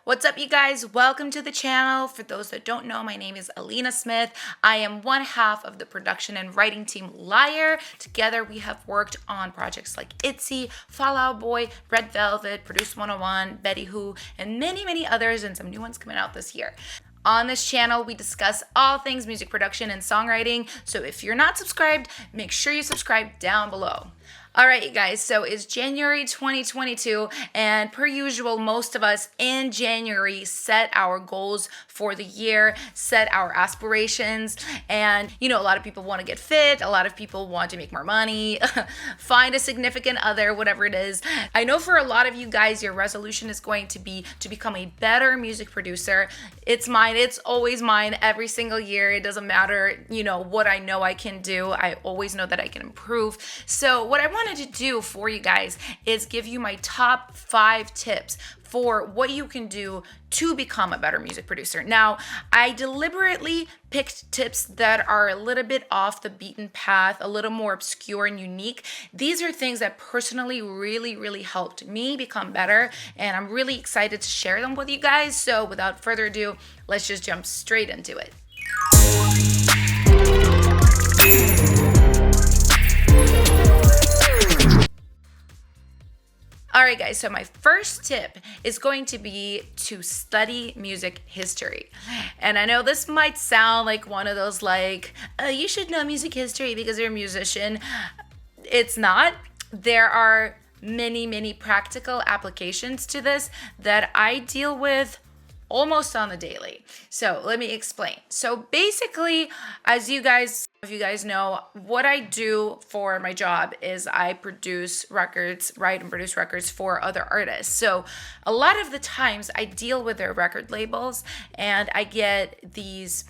What's up, you guys? Welcome to the channel. For those that don't know, my name is Alina Smith. I am one half of the production and writing team LYRE. Together, we have worked on projects like ITZY, Fall Out Boy, Red Velvet, Produce 101, Betty Who, and many, many others, and some new ones coming out this year. On this channel, we discuss all things music production and songwriting. So if you're not subscribed, make sure you subscribe down below. All right, you guys, so it's January 2022, and per usual, most of us in January set our goals for the year, set our aspirations, and a lot of people want to get fit, a lot of people want to make more money, find a significant other, whatever it is. I know for a lot of you guys, your resolution is going to be to become a better music producer. It's mine, it's always mine every single year. It doesn't matter, what I know I can do. I always know that I can improve. So what I wanted to do for you guys is give you my top 5 tips for what you can do to become a better music producer. Now, I deliberately picked tips that are a little bit off the beaten path, a little more obscure and unique. These are things that personally really helped me become better, and I'm really excited to share them with you guys. So without further ado, let's just jump straight into it. All right, guys, so my first tip is going to be to study music history. And I know this might sound like one of those you should know music history because you're a musician. It's not. There are many practical applications to this that I deal with almost on the daily. So let me explain. So basically, if you guys know, what I do for my job is I produce records, write and produce records for other artists. So a lot of the times I deal with their record labels and I get these,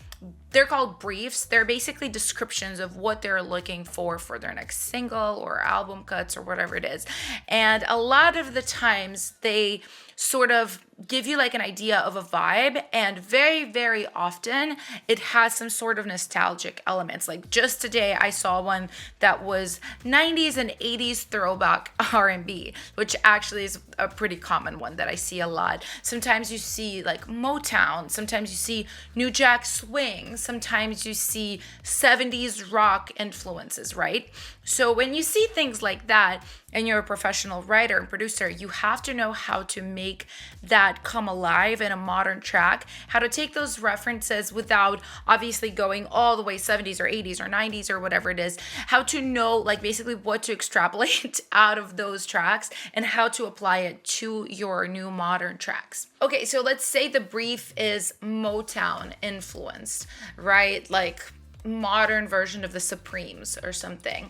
they're called briefs. They're basically descriptions of what they're looking for their next single or album cuts or whatever it is. And a lot of the times they sort of give you an idea of a vibe, and very often it has some sort of nostalgic elements. Like just today I saw one that was 90s and 80s throwback R&B, which actually is a pretty common one that I see a lot. Sometimes you see Motown, sometimes you see New Jack Swing, sometimes you see 70s rock influences, right? So when you see things like that and you're a professional writer and producer, you have to know how to make that come alive in a modern track, how to take those references without obviously going all the way 70s or 80s or 90s or whatever it is, how to know basically what to extrapolate out of those tracks and how to apply it to your new modern tracks. Okay, so let's say the brief is Motown influenced, right? Modern version of the Supremes or something.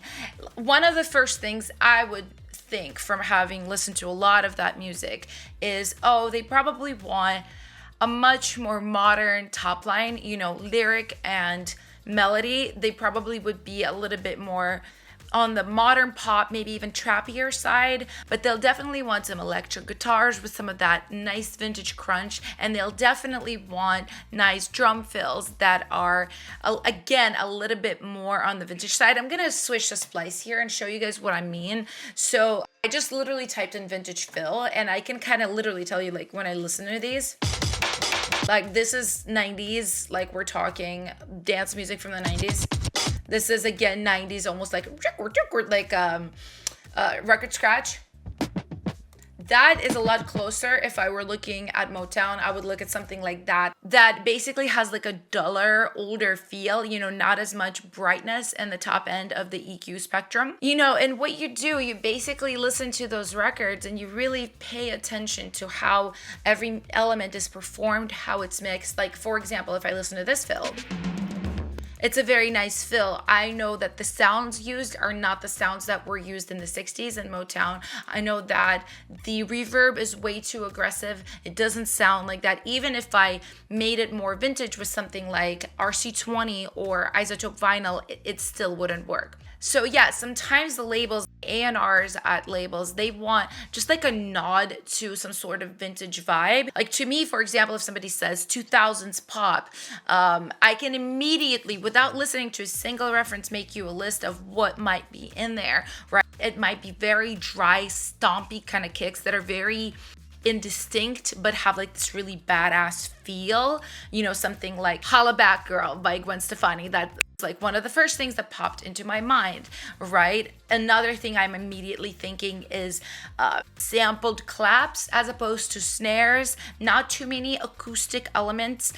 One of the first things I would think from having listened to a lot of that music is, they probably want a much more modern top line, lyric and melody. They probably would be a little bit more on the modern pop, maybe even trappier side, but they'll definitely want some electric guitars with some of that nice vintage crunch, and they'll definitely want nice drum fills that are, again, a little bit more on the vintage side. I'm gonna switch to Splice here and show you guys what I mean. So I just literally typed in vintage fill, and I can kind of literally tell you, when I listen to these, this is 90s, we're talking dance music from the 90s. This is, again, 90s, almost record scratch. That is a lot closer. If I were looking at Motown, I would look at something like that basically has a duller, older feel, not as much brightness in the top end of the EQ spectrum. And what you do, you basically listen to those records and you really pay attention to how every element is performed, how it's mixed. For example, if I listen to this fill, it's a very nice fill. I know that the sounds used are not the sounds that were used in the 60s in Motown. I know that the reverb is way too aggressive. It doesn't sound like that. Even if I made it more vintage with something like RC20 or Isotope vinyl, it still wouldn't work. So yeah, sometimes the labels, A&Rs at labels, they want just a nod to some sort of vintage vibe. To me, for example, if somebody says 2000s pop, I can immediately, without listening to a single reference, make you a list of what might be in there, right? It might be very dry, stompy kind of kicks that are very indistinct but have like this really badass feel. You know, something like Holla Back Girl by Gwen Stefani. That's like one of the first things that popped into my mind, right? Another thing I'm immediately thinking is sampled claps as opposed to snares, not too many acoustic elements.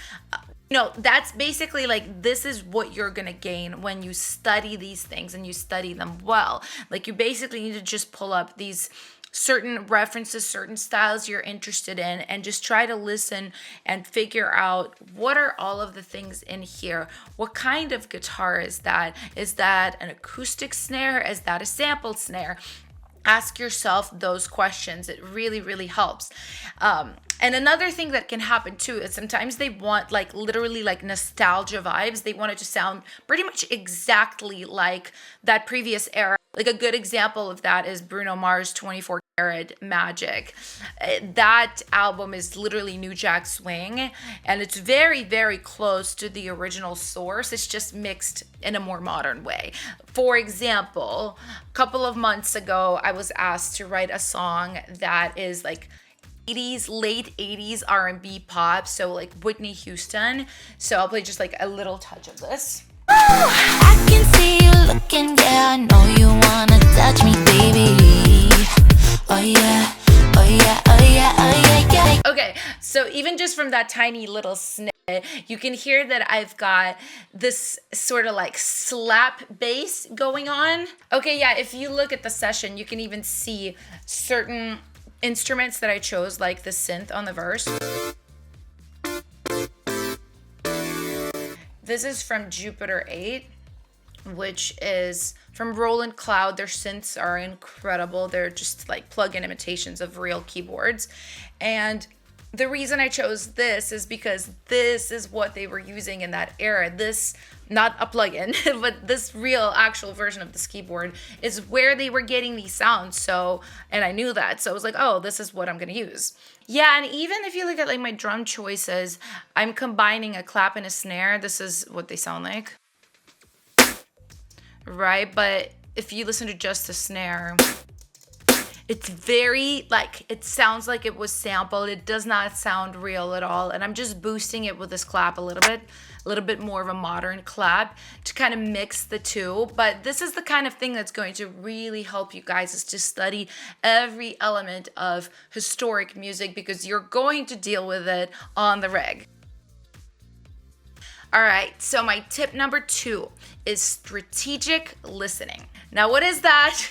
That's basically like, this is what you're gonna gain when you study these things and you study them well. Like, you basically need to just pull up these certain references, certain styles you're interested in, and just try to listen and figure out, what are all of the things in here? What kind of guitar is that? Is that an acoustic snare? Is that a sampled snare? Ask yourself those questions. It really, really helps. And another thing that can happen too is sometimes they want like literally like nostalgia vibes. They want it to sound pretty much exactly like that previous era. Like a good example of that is Bruno Mars' 24 Karat Magic. That album is literally New Jack Swing, and it's very, very close to the original source. It's just mixed in a more modern way. For example, a couple of months ago, I was asked to write a song that is like late 80s R&B pop, so like Whitney Houston. So I'll play just like a little touch of this. I can see you looking, yeah, I know you wanna touch me, baby. Oh yeah, oh yeah, oh yeah, oh yeah, yeah. Okay, so even just from that tiny little snippet, you can hear that I've got this sort of like slap bass going on. Okay, yeah, if you look at the session, you can even see certain instruments that I chose, like the synth on the verse. This is from Jupiter 8, which is from Roland Cloud. Their synths are incredible. They're just like plug-in imitations of real keyboards. And the reason I chose this is because this is what they were using in that era. This, not a plugin, but this real actual version of this keyboard is where they were getting these sounds. So, and I knew that. So I was like, oh, this is what I'm going to use. Yeah, and even if you look at like my drum choices, I'm combining a clap and a snare. This is what they sound like. Right? But if you listen to just the snare, it's very like, it sounds like it was sampled. It does not sound real at all. And I'm just boosting it with this clap a little bit more of a modern clap to kind of mix the two. But this is the kind of thing that's going to really help you guys, is to study every element of historic music, because you're going to deal with it on the reg. All right, so my tip number 2 is strategic listening. Now, what is that?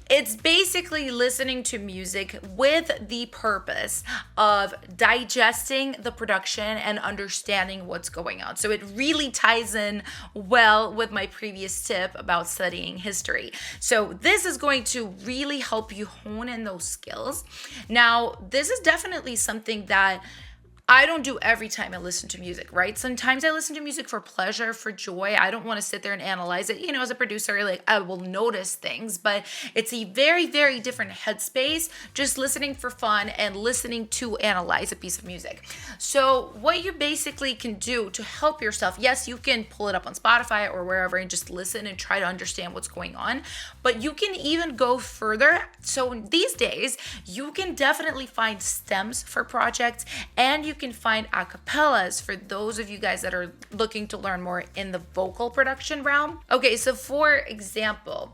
It's basically listening to music with the purpose of digesting the production and understanding what's going on. So it really ties in well with my previous tip about studying history. So this is going to really help you hone in those skills. Now, this is definitely something that I don't do every time I listen to music, right? Sometimes I listen to music for pleasure, for joy. I don't want to sit there and analyze it. You know, as a producer, like, I will notice things, but it's a very, very different headspace just listening for fun and listening to analyze a piece of music. So what you basically can do to help yourself, yes, you can pull it up on Spotify or wherever and just listen and try to understand what's going on, but you can even go further. So these days, you can definitely find stems for projects, and you can find acapellas for those of you guys that are looking to learn more in the vocal production realm. Okay, so for example,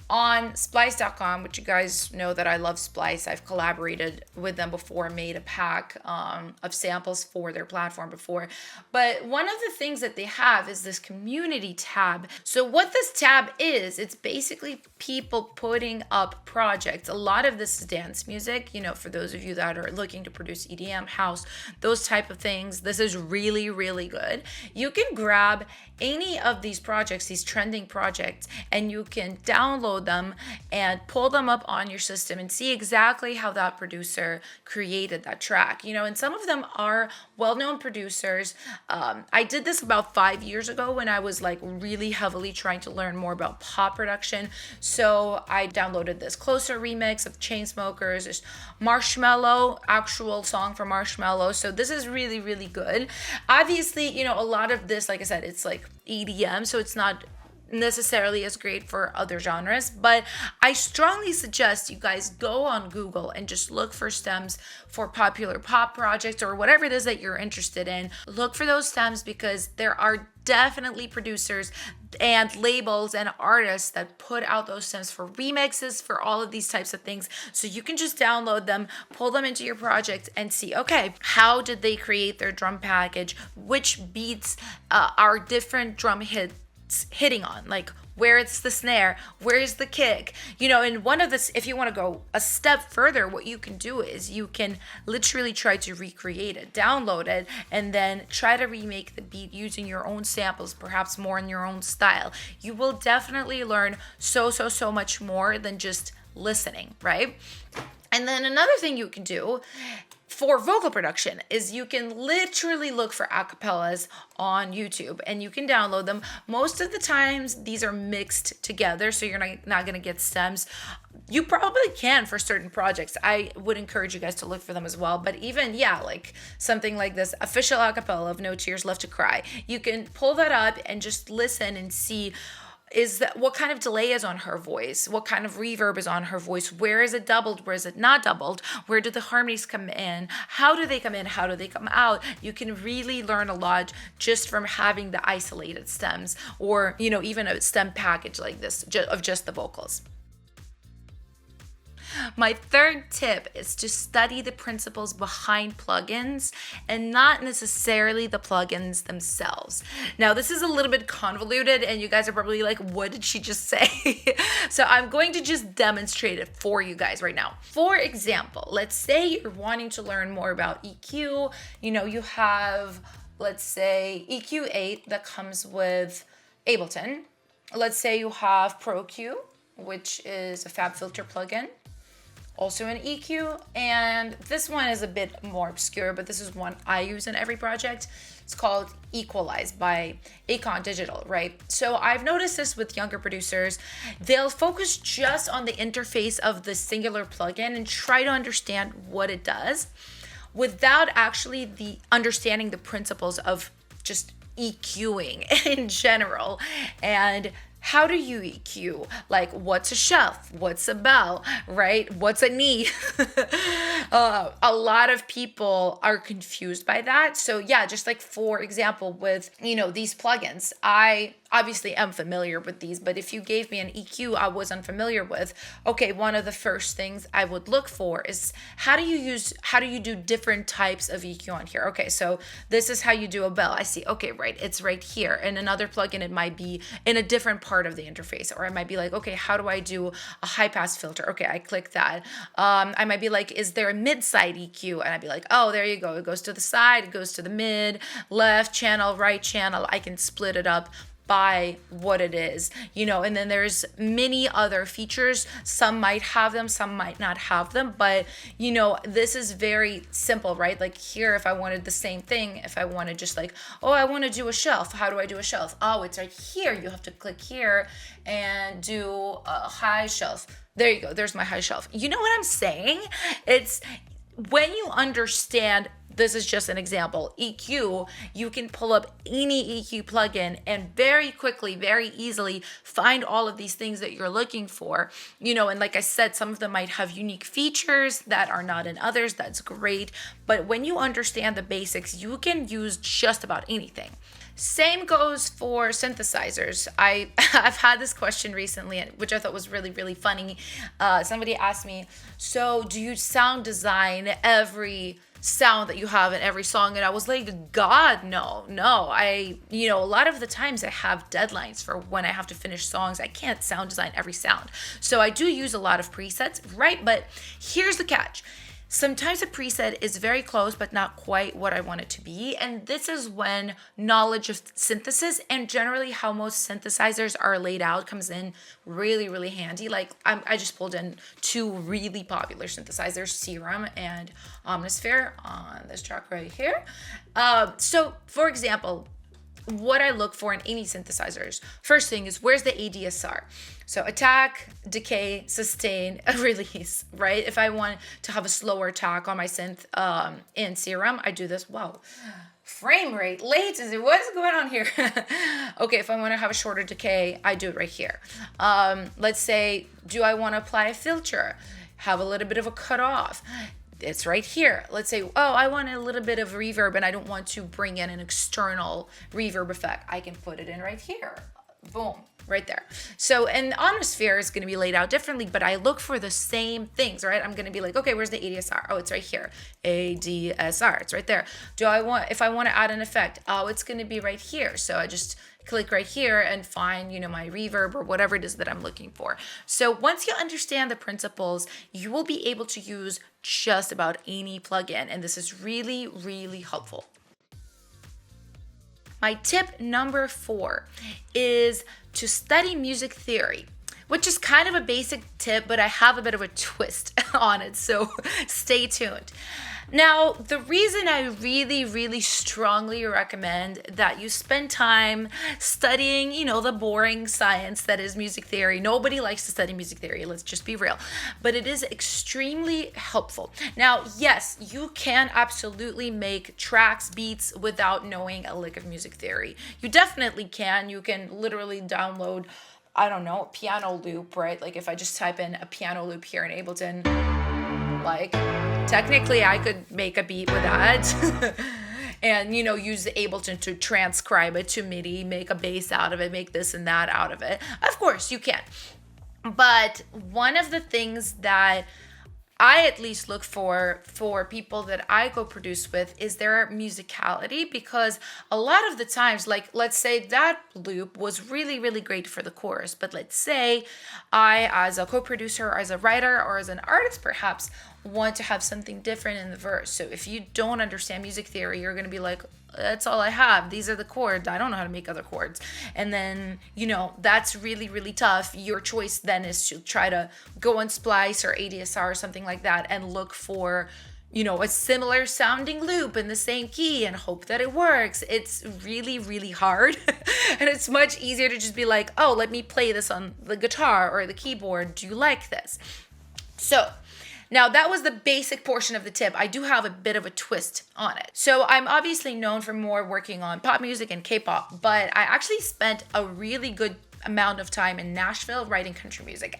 on Splice.com, which you guys know that I love Splice. I've collaborated with them before, made a pack of samples for their platform before. But one of the things that they have is this community tab. So what this tab is, it's basically people putting up projects. A lot of this is dance music, you know, for those of you that are looking to produce EDM, house, those type of things. This is really, really good. You can grab any of these projects, these trending projects, and you can download them and pull them up on your system and see exactly how that producer created that track. You know, and some of them are well-known producers. I did this about 5 years ago when I was like really heavily trying to learn more about pop production. So I downloaded this Closer remix of Chainsmokers. There's Marshmello, actual song for Marshmello. So this is really, really good. Obviously, you know, a lot of this, like I said, it's like EDM, so it's not necessarily as great for other genres, but I strongly suggest you guys go on Google and just look for stems for popular pop projects or whatever it is that you're interested in. Look for those stems because there are definitely producers and labels and artists that put out those stems for remixes, for all of these types of things. So you can just download them, pull them into your project and see, okay, how did they create their drum package? Which beats are different drum hits hitting on, like where it's the snare, where's the kick, and one of this, if you want to go a step further, what you can do is you can literally try to recreate it, download it, and then try to remake the beat using your own samples, perhaps more in your own style. You will definitely learn so much more than just listening, right? And then another thing you can do for vocal production is you can literally look for acapellas on YouTube and you can download them. Most of the times these are mixed together, so you're not going to get stems. You probably can for certain projects. I would encourage you guys to look for them as well. But even, like something like this official acapella of No Tears Left to Cry, you can pull that up and just listen and see what kind of delay is on her voice, what kind of reverb is on her voice, where is it doubled, where is it not doubled, where do the harmonies come in, how do they come in, how do they come out. You can really learn a lot just from having the isolated stems, or even a stem package like this of just the vocals. My third tip is to study the principles behind plugins and not necessarily the plugins themselves. Now, this is a little bit convoluted and you guys are probably like, what did she just say? So I'm going to just demonstrate it for you guys right now. For example, let's say you're wanting to learn more about EQ. You have, let's say, EQ8 that comes with Ableton. Let's say you have Pro Q, which is a FabFilter plugin. Also an EQ, and this one is a bit more obscure, but this is one I use in every project. It's called Equalize by Acon Digital, right? So I've noticed this with younger producers. They'll focus just on the interface of the singular plugin and try to understand what it does without actually understanding the principles of just EQing in general. And how do you EQ? Like, what's a shelf? What's a bell, right? What's a knee? A lot of people are confused by that. So yeah, just like for example, with, these plugins, I obviously am familiar with these, but if you gave me an EQ I was unfamiliar with, okay, one of the first things I would look for is how do you do different types of EQ on here? Okay, so this is how you do a bell. I see, okay, right, it's right here. In another plugin, it might be in a different part of the interface, or I might be like, okay, how do I do a high pass filter? Okay, I click that. I might be like, is there a mid side EQ? And I'd be like, oh, there you go. It goes to the side, it goes to the mid, left channel, right channel. I can split it up by what it is, and then there's many other features. Some might have them, some might not have them, but this is very simple, right? Like here, if I wanted the same thing, if I wanted just like, oh, I want to do a shelf, how do I do a shelf? Oh, it's right here. You have to click here and do a high shelf. There you go. There's my high shelf. You know what I'm saying? It's when you understand, this is just an example, EQ, you can pull up any EQ plugin and very quickly, very easily find all of these things that you're looking for, and like I said, some of them might have unique features that are not in others. That's great. But when you understand the basics, you can use just about anything. Same goes for synthesizers. I've had this question recently, which I thought was really, really funny. Somebody asked me, so do you sound design every sound that you have in every song? And I was like, God, no. A lot of the times I have deadlines for when I have to finish songs. I can't sound design every sound. So I do use a lot of presets, right? But here's the catch. Sometimes a preset is very close, but not quite what I want it to be. And this is when knowledge of synthesis and generally how most synthesizers are laid out comes in really, really handy. Like I just pulled in two really popular synthesizers, Serum and Omnisphere, on this track right here. So for example, what I look for in any synthesizers. First thing is, where's the ADSR? So attack, decay, sustain, release, right? If I want to have a slower attack on my synth in Serum, I do this. Whoa. Frame rate, latency, what is going on here? Okay, if I want to have a shorter decay, I do it right here. Let's say, do I want to apply a filter? Have a little bit of a cutoff. It's right here. Let's say, oh, I want a little bit of reverb and I don't want to bring in an external reverb effect. I can put it in right here. Boom, right there. So, and Omnisphere is going to be laid out differently, but I look for the same things, right? I'm going to be like, okay, where's the ADSR? Oh, it's right here. ADSR, it's right there. If I want to add an effect, oh, it's going to be right here. So I just click right here and find, my reverb or whatever it is that I'm looking for. So once you understand the principles, you will be able to use just about any plugin. And this is really, really helpful. My tip number 4 is to study music theory, which is kind of a basic tip, but I have a bit of a twist on it, so stay tuned. Now, the reason I really, really strongly recommend that you spend time studying, the boring science that is music theory. Nobody likes to study music theory, let's just be real. But it is extremely helpful. Now, yes, you can absolutely make tracks, beats without knowing a lick of music theory. You definitely can. You can literally download, I don't know, a piano loop, right? Like if I just type in a piano loop here in Ableton, technically I could make a beat with that and, use the Ableton to transcribe it to MIDI, make a bass out of it, make this and that out of it. Of course you can. But one of the things that I at least look for people that I go produce with is their musicality, because a lot of the times, like let's say that loop was really, really great for the chorus, but let's say I, as a co-producer or as a writer or as an artist perhaps, want to have something different in the verse. So if you don't understand music theory, you're going to be like, that's all I have. These are the chords. I don't know how to make other chords. And then, that's really, really tough. Your choice then is to try to go on Splice or ADSR or something like that and look for, a similar sounding loop in the same key and hope that it works. It's really, really hard. And it's much easier to just be like, oh, let me play this on the guitar or the keyboard. Do you like this? So, now, that was the basic portion of the tip. I do have a bit of a twist on it. So I'm obviously known for more working on pop music and K-pop, but I actually spent a really good amount of time in Nashville writing country music.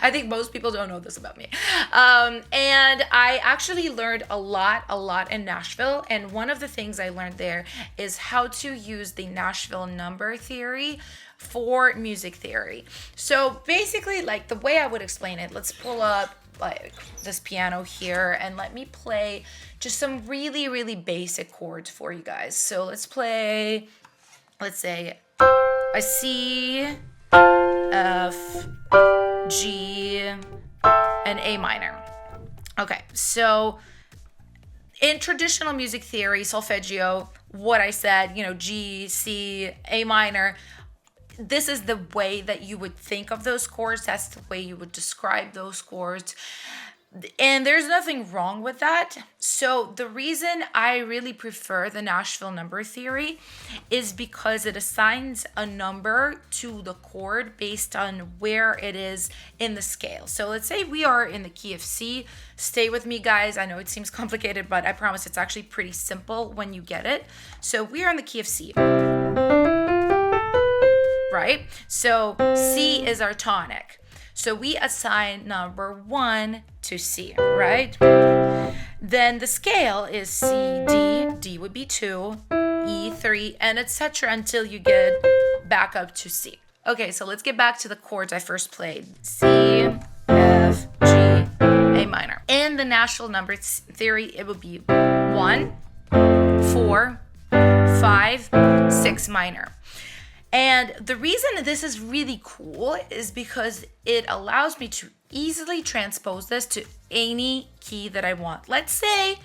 I think most people don't know this about me. And I actually learned a lot in Nashville. And one of the things I learned there is how to use the Nashville number theory for music theory. So basically, like the way I would explain it, let's pull up like this piano here and let me play just some really, really basic chords for you guys. So let's play, let's say a C, F, G, and A minor. Okay, so in traditional music theory, solfeggio, what I said, G, C, A minor, this is the way that you would think of those chords. That's the way you would describe those chords. And there's nothing wrong with that. So the reason I really prefer the Nashville number theory is because it assigns a number to the chord based on where it is in the scale. So let's say we are in the key of C. Stay with me, guys. I know it seems complicated, but I promise it's actually pretty simple when you get it. So we are in the key of C. Right? So C is our tonic. So we assign number 1 to C, right? Then the scale is C, D, D would be 2, E, 3, and etc. until you get back up to C. Okay, so let's get back to the chords I first played. C, F, G, A minor. In the Nashville number theory, it would be 1, 4, 5, 6 minor. And the reason this is really cool is because it allows me to easily transpose this to any key that I want. Let's say,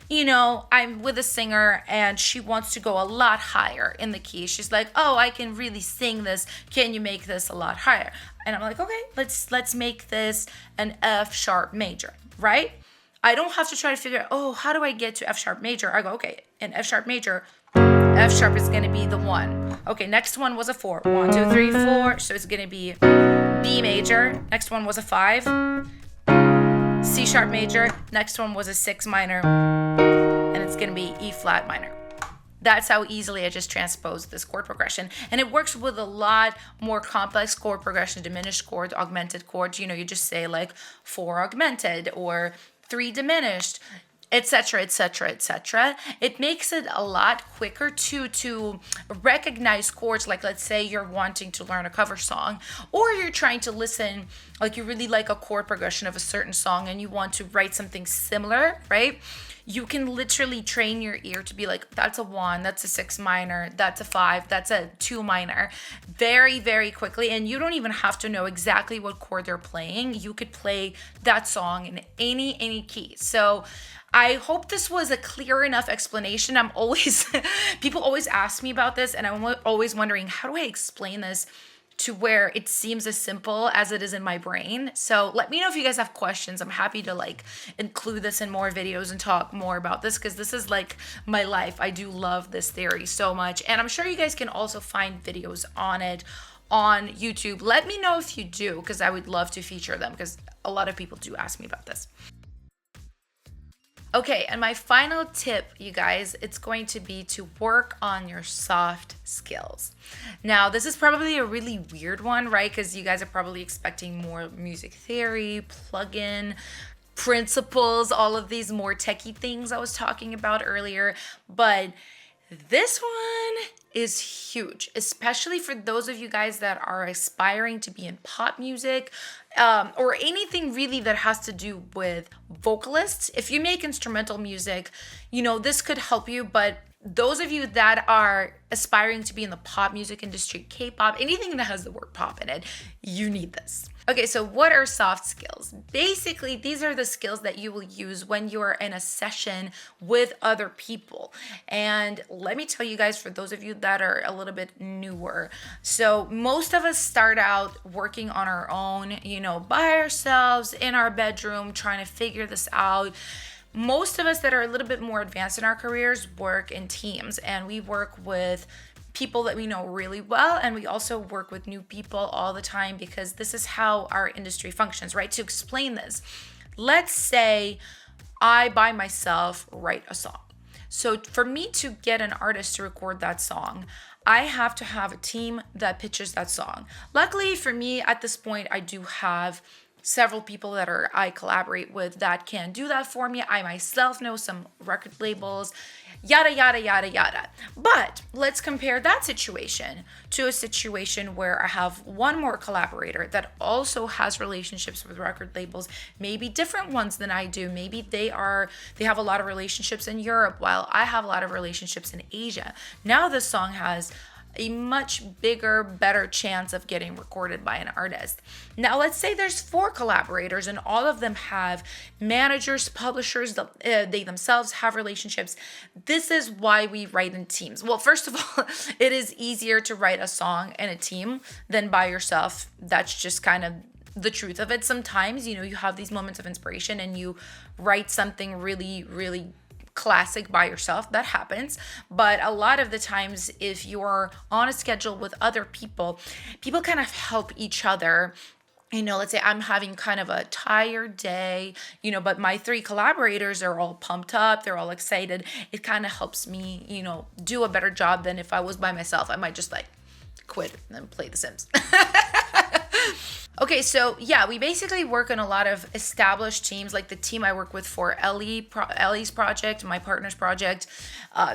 I'm with a singer and she wants to go a lot higher in the key. She's like, oh, I can really sing this. Can you make this a lot higher? And I'm like, okay, let's make this an F sharp major, right? I don't have to try to figure out, oh, how do I get to F sharp major? I go, okay, in F sharp major, F sharp is going to be the 1. Okay, next one was a 4. 1, 2, 3, 4. So it's going to be B major. Next one was a 5. C sharp major. Next one was a 6 minor. And it's going to be E flat minor. That's how easily I just transposed this chord progression. And it works with a lot more complex chord progression, diminished chords, augmented chords. You know, you just say like 4 augmented or 3 diminished, etc., etc., etc. It makes it a lot quicker to recognize chords. Like, let's say you're wanting to learn a cover song, or you're trying to listen, like you really like a chord progression of a certain song and you want to write something similar, right? You can literally train your ear to be like, that's a 1, that's a 6 minor, that's a 5, that's a 2 minor, very, very quickly. And you don't even have to know exactly what chord they're playing. You could play that song in any key. So I hope this was a clear enough explanation. People always ask me about this, and I'm always wondering, how do I explain this to where it seems as simple as it is in my brain? So let me know if you guys have questions. I'm happy to like include this in more videos and talk more about this, because this is like my life. I do love this theory so much, and I'm sure you guys can also find videos on it on YouTube. Let me know if you do, because I would love to feature them, because a lot of people do ask me about this. Okay, and my final tip, you guys, it's going to be to work on your soft skills. Now, this is probably a really weird one, right? Because you guys are probably expecting more music theory, plugin principles, all of these more techie things I was talking about earlier. But this one is huge, especially for those of you guys that are aspiring to be in pop music, or anything really that has to do with vocalists. If you make instrumental music, you know, this could help you, but those of you that are aspiring to be in the pop music industry, K-pop, anything that has the word pop in it, you need this. Okay, so what are soft skills? Basically, these are the skills that you will use when you are in a session with other people. And let me tell you guys, for those of you that are a little bit newer, so most of us start out working on our own, you know, by ourselves in our bedroom, trying to figure this out. Most of us that are a little bit more advanced in our careers work in teams, and we work with people that we know really well, and we also work with new people all the time, because this is how our industry functions, right? To explain this, let's say I by myself write a song. So for me to get an artist to record that song, I have to have a team that pitches that song. Luckily for me, at this point, I do have several people that I collaborate with that can do that for me. I myself know some record labels, yada, yada, yada, yada. But let's compare that situation to a situation where I have one more collaborator that also has relationships with record labels, maybe different ones than I do. Maybe they have a lot of relationships in Europe, while I have a lot of relationships in Asia. Now this song has a much bigger, better chance of getting recorded by an artist. Now, let's say there's 4 collaborators and all of them have managers, publishers, they themselves have relationships. This is why we write in teams. Well, first of all, it is easier to write a song in a team than by yourself. That's just kind of the truth of it. Sometimes, you know, you have these moments of inspiration and you write something really, really classic by yourself. That happens. But a lot of the times, if you're on a schedule with other people kind of help each other. You know, let's say I'm having kind of a tired day, you know, but my 3 collaborators are all pumped up, they're all excited. It kind of helps me, you know, do a better job than if I was by myself. I might just like quit and then play The Sims. Okay, so yeah, we basically work on a lot of established teams, like the team I work with for Elli's project, my partner's project.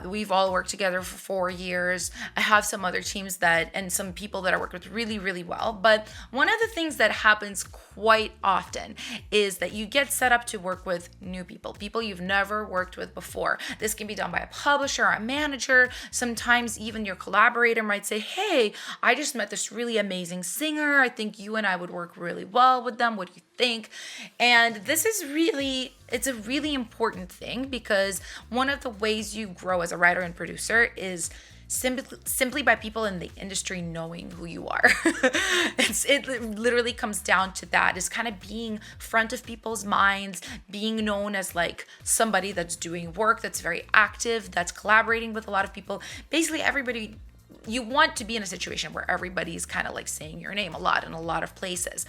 We've all worked together for 4 years. I have some other teams and some people that I work with really, really well. But one of the things that happens quite often is that you get set up to work with new people you've never worked with before. This can be done by a publisher or a manager. Sometimes even your collaborator might say, hey, I just met this really amazing singer. I think you and I would work really well with them. What do you think? And this is it's a really important thing, because one of the ways you grow as a writer and producer is simply by people in the industry knowing who you are. It literally comes down to that, is kind of being front of people's minds, being known as like somebody that's doing work, that's very active, that's collaborating with a lot of people. Basically everybody, you want to be in a situation where everybody's kind of like saying your name a lot in a lot of places.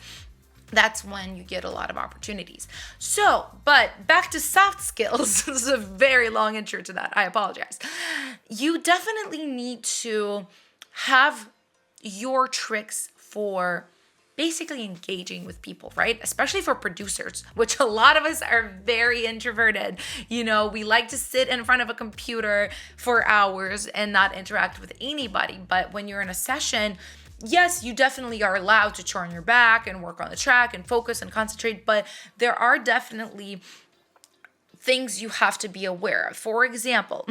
That's when you get a lot of opportunities. So, but back to soft skills. This is a very long intro to that. I apologize. You definitely need to have your tricks for basically engaging with people, right? Especially for producers, which a lot of us are very introverted. You know, we like to sit in front of a computer for hours and not interact with anybody. But when you're in a session, yes, you definitely are allowed to turn your back and work on the track and focus and concentrate, but there are definitely things you have to be aware of. For example,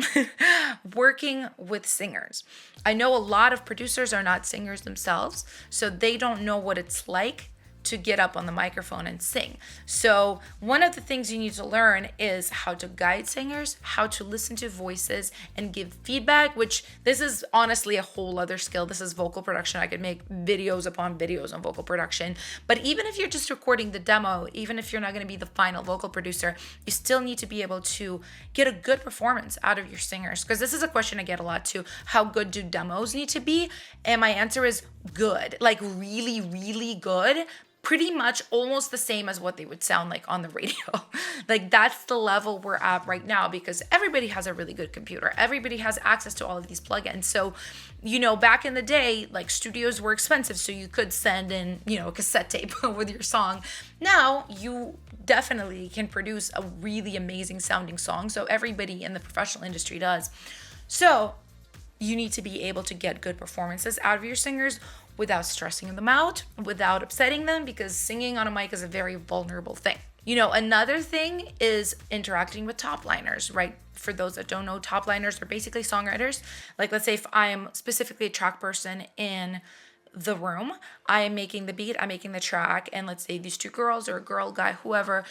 working with singers. I know a lot of producers are not singers themselves, so they don't know what it's like to get up on the microphone and sing. So one of the things you need to learn is how to guide singers, how to listen to voices and give feedback, which this is honestly a whole other skill. This is vocal production. I could make videos upon videos on vocal production. But even if you're just recording the demo, even if you're not going to be the final vocal producer, you still need to be able to get a good performance out of your singers. Because this is a question I get a lot too. How good do demos need to be? And my answer is good, like really, really good. Pretty much almost the same as what they would sound like on the radio. Like that's the level we're at right now, because everybody has a really good computer. Everybody has access to all of these plugins. So, you know, back in the day, like studios were expensive, so you could send in, you know, a cassette tape with your song. Now you definitely can produce a really amazing sounding song. So everybody in the professional industry does. So you need to be able to get good performances out of your singers without stressing them out, without upsetting them, because singing on a mic is a very vulnerable thing. You know, another thing is interacting with top liners, right? For those that don't know, top liners are basically songwriters. Like, let's say if I am specifically a track person in the room, I am making the beat, I'm making the track, and let's say these two girls or a girl, guy, whoever,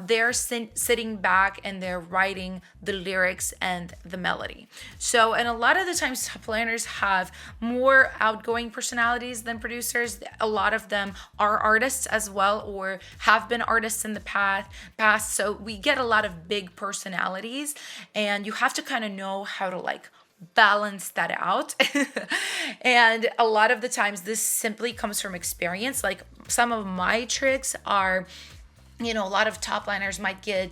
they're sitting back and they're writing the lyrics and the melody. So, and a lot of the times top liners have more outgoing personalities than producers. A lot of them are artists as well, or have been artists in the past. So we get a lot of big personalities, and you have to kind of know how to like balance that out. And a lot of the times this simply comes from experience. Like some of my tricks are, you know, a lot of top liners might get,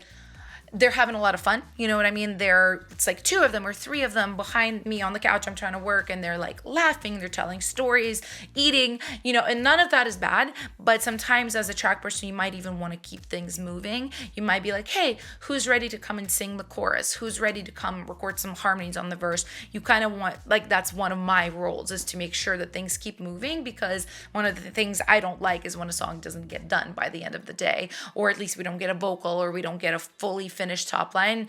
they're having a lot of fun. You know what I mean? It's like two of them or three of them behind me on the couch. I'm trying to work and they're like laughing, they're telling stories, eating, you know, and none of that is bad. But sometimes as a track person, you might even want to keep things moving. You might be like, hey, who's ready to come and sing the chorus? Who's ready to come record some harmonies on the verse? You kind of want, like, that's one of my roles, is to make sure that things keep moving, because one of the things I don't like is when a song doesn't get done by the end of the day, or at least we don't get a vocal, or we don't get a fully finished top line.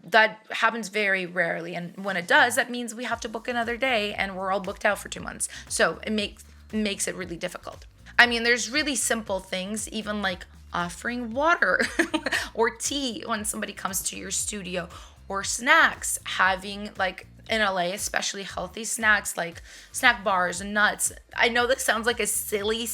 That happens very rarely, and when it does, that means we have to book another day and we're all booked out for 2 months. So it makes it really difficult. I mean, there's really simple things, even like offering water or tea when somebody comes to your studio, or snacks, having, like, in LA, especially healthy snacks like snack bars and nuts. I know this sounds like a silly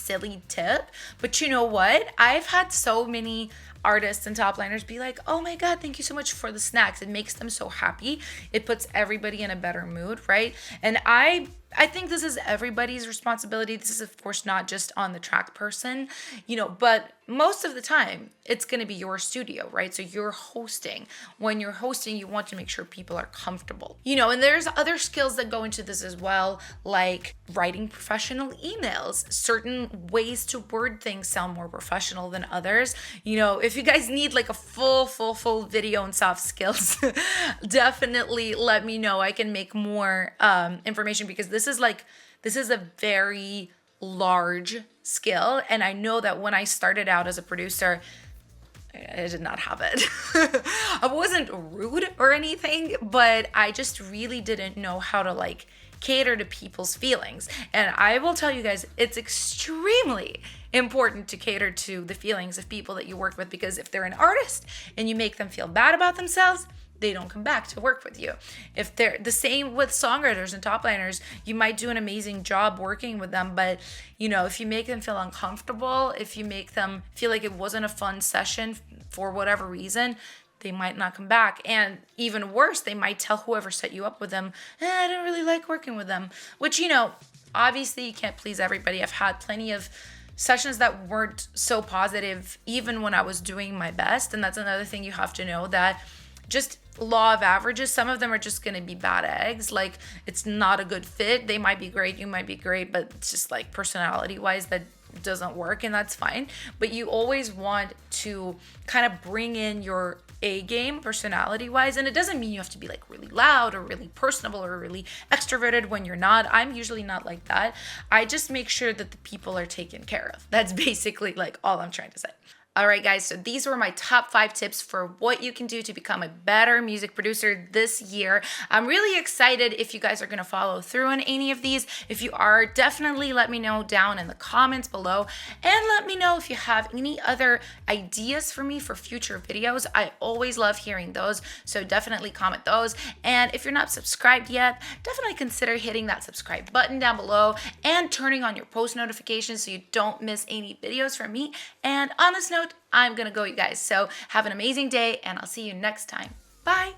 tip, but you know what? I've had so many artists and top liners be like, oh my God, thank you so much for the snacks. It makes them so happy. It puts everybody in a better mood, right? And I think this is everybody's responsibility. This is, of course, not just on the track person, you know, but most of the time it's going to be your studio, right? So you're hosting. When you're hosting, you want to make sure people are comfortable, you know, and there's other skills that go into this as well, like writing professional emails. Certain ways to word things sound more professional than others. You know, if you guys need like a full video on soft skills, definitely let me know. I can make more information, because this is a very large skill. And I know that when I started out as a producer, I did not have it. I wasn't rude or anything, but I just really didn't know how to like cater to people's feelings. And I will tell you guys, it's extremely important to cater to the feelings of people that you work with, because if they're an artist and you make them feel bad about themselves, they don't come back to work with you. If they're the same with songwriters and top liners, you might do an amazing job working with them, but if you make them feel uncomfortable, if you make them feel like it wasn't a fun session for whatever reason, they might not come back. And even worse, they might tell whoever set you up with them, I didn't really like working with them, which, obviously you can't please everybody. I've had plenty of sessions that weren't so positive even when I was doing my best. And that's another thing you have to know, that just law of averages, some of them are just going to be bad eggs. Like, it's not a good fit. They might be great, you might be great, but it's just like personality wise that doesn't work, and that's fine. But you always want to kind of bring in your A game personality wise, and it doesn't mean you have to be like really loud or really personable or really extroverted when you're not. I'm usually not like that. I just make sure that the people are taken care of. That's basically like all I'm trying to say. All right, guys, so these were my top 5 tips for what you can do to become a better music producer this year. I'm really excited if you guys are going to follow through on any of these. If you are, definitely let me know down in the comments below, and let me know if you have any other ideas for me for future videos. I always love hearing those, so definitely comment those. And if you're not subscribed yet, definitely consider hitting that subscribe button down below and turning on your post notifications so you don't miss any videos from me. And on this note, I'm gonna go, you guys. So have an amazing day, and I'll see you next time. Bye.